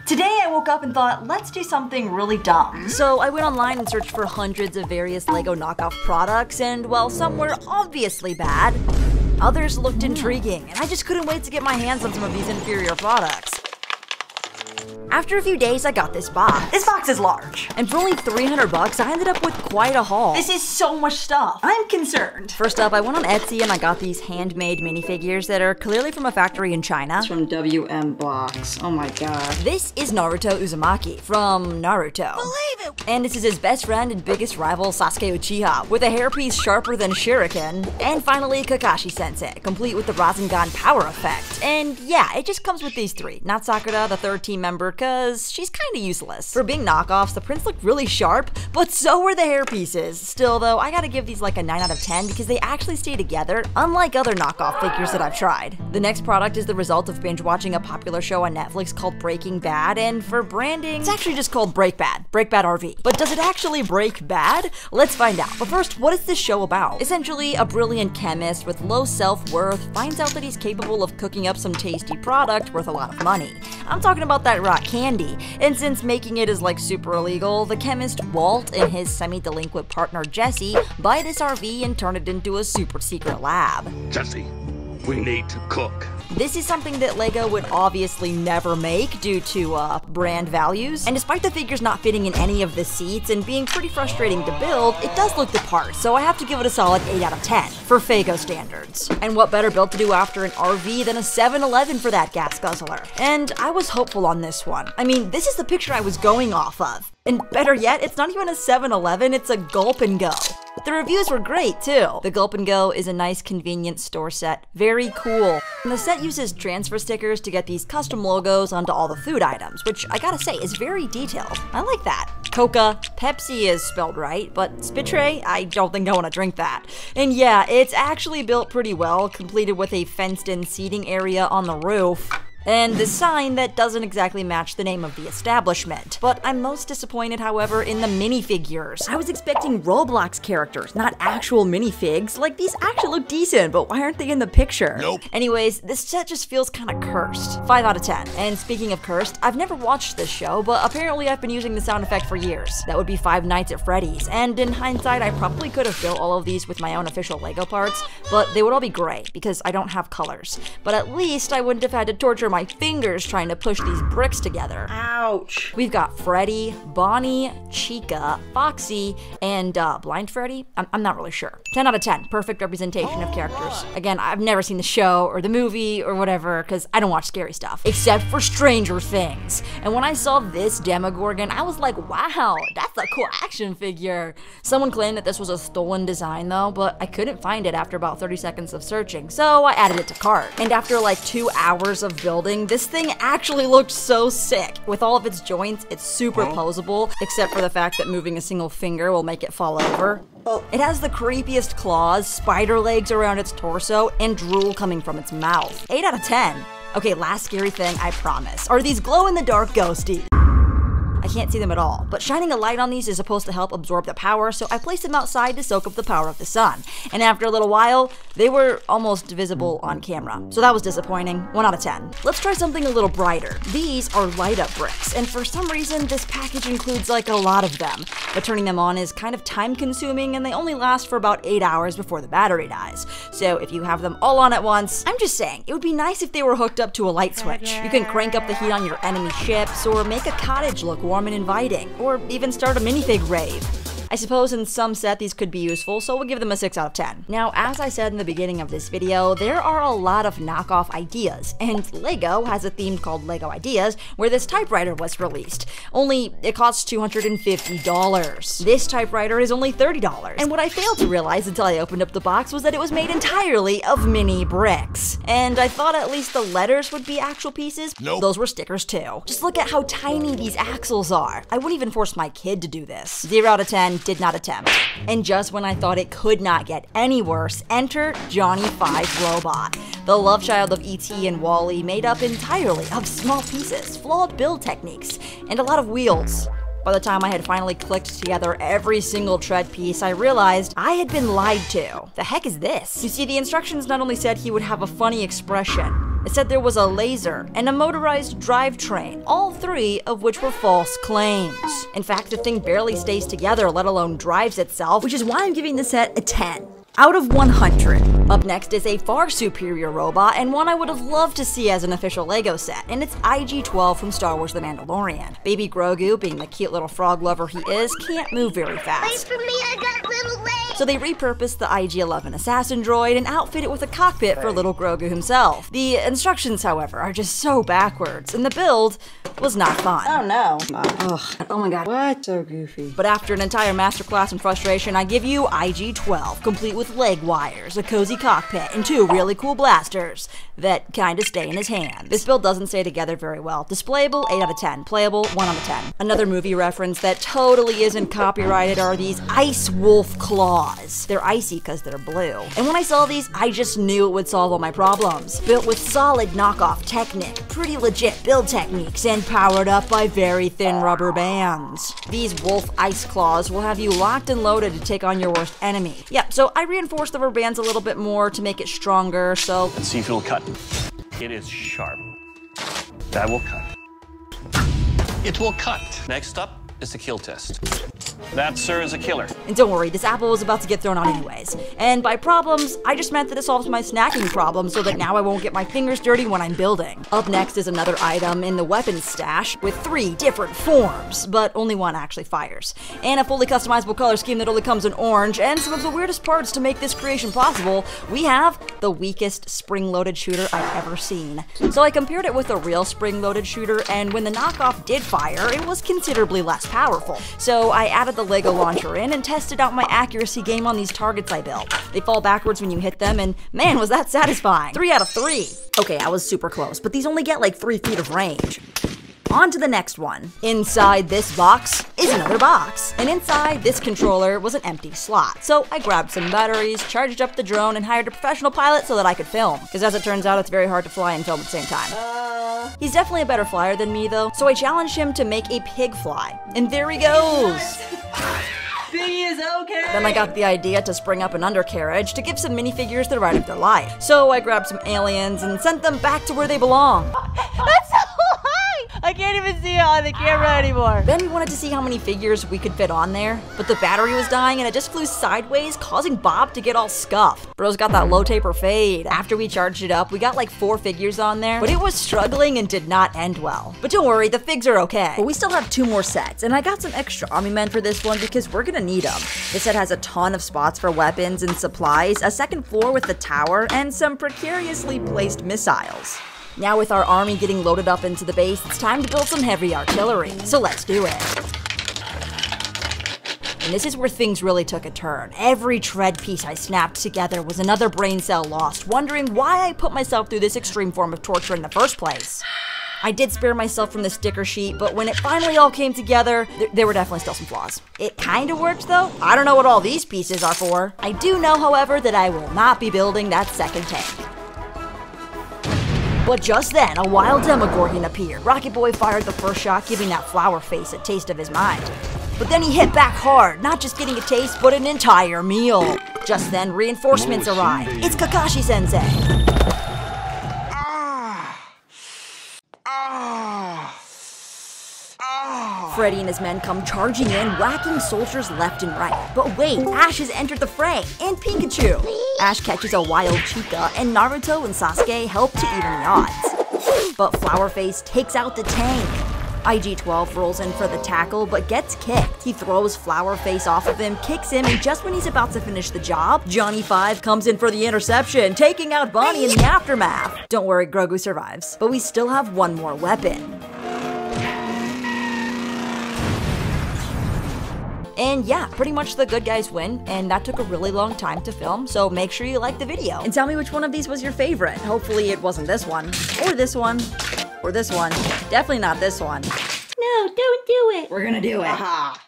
Today I woke up and thought, let's do something really dumb. So I went online and searched for hundreds of various LEGO knockoff products, and while some were obviously bad, others looked intriguing, and I just couldn't wait to get my hands on some of these inferior products. After a few days, I got this box. This box is large. And for only 300 bucks, I ended up with quite a haul. This is so much stuff. I'm concerned. First up, I went on Etsy and I got these handmade minifigures that are clearly from a factory in China. It's from WM Box. Oh my god. This is Naruto Uzumaki from Naruto. Believe it! And this is his best friend and biggest rival, Sasuke Uchiha, with a hairpiece sharper than Shuriken. And finally, Kakashi-sensei, complete with the Rasengan power effect. And yeah, it just comes with these three, not Sakura, the third team member, cause she's kinda useless. For being knockoffs, the prints look really sharp, but so were the hairpieces. Still though, I gotta give these like a 9 out of 10 because they actually stay together, unlike other knockoff figures that I've tried. The next product is the result of binge watching a popular show on Netflix called Breaking Bad, and for branding, it's actually just called Break Bad RV. But does it actually break bad? Let's find out. But first, what is this show about? Essentially, a brilliant chemist with low self-worth finds out that he's capable of cooking up some tasty product worth a lot of money. I'm talking about that rock candy, and since making it is like super illegal, the chemist Walt and his semi-delinquent partner Jesse buy this RV and turn it into a super secret lab. Jesse, we need to cook. This is something that LEGO would obviously never make due to brand values, and despite the figures not fitting in any of the seats and being pretty frustrating to build, it does look the part, so I have to give it a solid 8 out of 10 for Fago standards. And what better build to do after an RV than a 7-Eleven for that gas guzzler? And I was hopeful on this one. I mean, this is the picture I was going off of. And better yet, it's not even a 7-Eleven, it's a Gulp and Go. The reviews were great too. The Gulp and Go is a nice convenience store set. Very cool. And the set uses transfer stickers to get these custom logos onto all the food items, which I gotta say is very detailed. I like that. Coca, Pepsi is spelled right, but Spitre, I don't think I want to drink that. And yeah, it's actually built pretty well, completed with a fenced-in seating area on the roof. And the sign that doesn't exactly match the name of the establishment. But I'm most disappointed, however, in the minifigures. I was expecting Roblox characters, not actual minifigs. Like, these actually look decent, but why aren't they in the picture? Nope. Anyways, this set just feels kinda cursed. 5 out of 10. And speaking of cursed, I've never watched this show, but apparently I've been using the sound effect for years. That would be Five Nights at Freddy's. And in hindsight, I probably could have built all of these with my own official LEGO parts, but they would all be gray because I don't have colors. But at least I wouldn't have had to torture my fingers trying to push these bricks together. Ouch. We've got Freddy, Bonnie, Chica, Foxy, and Blind Freddy? I'm not really sure. 10 out of 10. Perfect representation of characters. Again, I've never seen the show or the movie or whatever because I don't watch scary stuff, except for Stranger Things. And when I saw this Demogorgon, I was like, wow, that's a cool action figure. Someone claimed that this was a stolen design though, but I couldn't find it after about 30 seconds of searching, so I added it to cart. And after like 2 hours of building, this thing actually looked so sick. With all of its joints, it's super posable, except for the fact that moving a single finger will make it fall over. It has the creepiest claws, spider legs around its torso, and drool coming from its mouth. 8 out of 10. Okay, last scary thing, I promise, are these glow-in-the-dark ghosties. I can't see them at all, but shining a light on these is supposed to help absorb the power, so I placed them outside to soak up the power of the sun. And after a little while, they were almost visible on camera, so that was disappointing. 1 out of 10. Let's try something a little brighter. These are light-up bricks, and for some reason, this package includes like a lot of them. But turning them on is kind of time-consuming, and they only last for about 8 hours before the battery dies. So if you have them all on at once, I'm just saying, it would be nice if they were hooked up to a light switch. You can crank up the heat on your enemy ships, or make a cottage look warm and inviting, or even start a minifig rave. I suppose in some set these could be useful, so we'll give them a 6 out of 10. Now, as I said in the beginning of this video, there are a lot of knockoff ideas, and LEGO has a theme called LEGO Ideas, where this typewriter was released. Only, it costs $250. This typewriter is only $30. And what I failed to realize until I opened up the box was that it was made entirely of mini bricks. And I thought at least the letters would be actual pieces. Nope. Those were stickers too. Just look at how tiny these axles are. I wouldn't even force my kid to do this. 0 out of 10. Did not attempt. And just when I thought it could not get any worse, enter Johnny 5 Robot, the love child of E.T. and WALL-E, made up entirely of small pieces, flawed build techniques, and a lot of wheels. By the time I had finally clicked together every single tread piece, I realized I had been lied to. The heck is this? You see, the instructions not only said he would have a funny expression, It said there was a laser and a motorized drivetrain, all three of which were false claims. In fact, the thing barely stays together, let alone drives itself, which is why I'm giving this set a 10 out of 100. Up next is a far superior robot, and one I would have loved to see as an official LEGO set, and it's IG-12 from Star Wars The Mandalorian. Baby Grogu, being the cute little frog lover he is, can't move very fast. Wait for me, I got little legs! So they repurposed the IG-11 assassin droid and outfit it with a cockpit for little Grogu himself. The instructions, however, are just so backwards, and the build was not fun. Oh no. Ugh. Oh my god. What? So goofy. But after an entire masterclass in frustration, I give you IG-12, complete with leg wires, a cozy cockpit, and 2 really cool blasters that kinda stay in his hand. This build doesn't stay together very well. Displayable, 8 out of 10. Playable, 1 out of 10. Another movie reference that totally isn't copyrighted are these ice wolf claws. They're icy because they're blue. And when I saw these, I just knew it would solve all my problems. Built with solid knockoff Technic, pretty legit build techniques, and powered up by very thin rubber bands. These wolf ice claws will have you locked and loaded to take on your worst enemy. Yep, so I reinforced the rubber bands a little bit more to make it stronger, so Let's see if it'll cut. It is sharp. That will cut. It will cut. Next up is the kill test. That, sir, is a killer. And don't worry, this apple was about to get thrown on anyways. And by problems, I just meant that it solves my snacking problem so that now I won't get my fingers dirty when I'm building. Up next is another item in the weapons stash with 3 different forms, but only one actually fires. And a fully customizable color scheme that only comes in orange, and some of the weirdest parts to make this creation possible. We have the weakest spring-loaded shooter I've ever seen. So I compared it with a real spring-loaded shooter, and when the knockoff did fire, it was considerably less powerful. So I added the LEGO launcher in and tested out my accuracy game on these targets I built. They fall backwards when you hit them, and man, was that satisfying. 3 out of 3. Okay, I was super close, but these only get like 3 feet of range. On to the next one. Inside this box is another box, and inside this controller was an empty slot. So I grabbed some batteries, charged up the drone, and hired a professional pilot so that I could film. Because as it turns out, it's very hard to fly and film at the same time. He's definitely a better flyer than me though, so I challenged him to make a pig fly. And there he goes! Piggy is okay. Then I got the idea to spring up an undercarriage to give some minifigures the ride of their life. So I grabbed some aliens and sent them back to where they belong. That's so high! I can't even see it on the camera anymore. Then we wanted to see how many figures we could fit on there, but the battery was dying and it just flew sideways, causing Bob to get all scuffed. Bro's got that low taper fade. After we charged it up, we got like 4 figures on there, but it was struggling and did not end well. But don't worry, the figs are okay. But we still have 2 more sets, and I got some extra army men for this one because we're gonna need them. This set has a ton of spots for weapons and supplies, a second floor with the tower, and some precariously placed missiles. Now with our army getting loaded up into the base, it's time to build some heavy artillery. So let's do it. And this is where things really took a turn. Every tread piece I snapped together was another brain cell lost, wondering why I put myself through this extreme form of torture in the first place. I did spare myself from the sticker sheet, but when it finally all came together, there were definitely still some flaws. It kinda worked though. I don't know what all these pieces are for. I do know, however, that I will not be building that second tank. But just then, a wild Demogorgon appeared. Rocket Boy fired the first shot, giving that flower face a taste of his mind. But then he hit back hard, not just getting a taste, but an entire meal. Just then, reinforcements arrived. It's Kakashi-sensei. Freddy and his men come charging in, whacking soldiers left and right. But wait, Ash has entered the fray, and Pikachu! Ash catches a wild Chica, and Naruto and Sasuke help to even the odds. But Flowerface takes out the tank. IG-12 rolls in for the tackle, but gets kicked. He throws Flowerface off of him, kicks him, and just when he's about to finish the job, Johnny 5 comes in for the interception, taking out Bonnie in the aftermath. Don't worry, Grogu survives. But we still have one more weapon. And yeah, pretty much the good guys win, and that took a really long time to film, so make sure you like the video. And tell me which one of these was your favorite. Hopefully it wasn't this one, or this one, or this one. Definitely not this one. No, don't do it. We're gonna do it. Aha.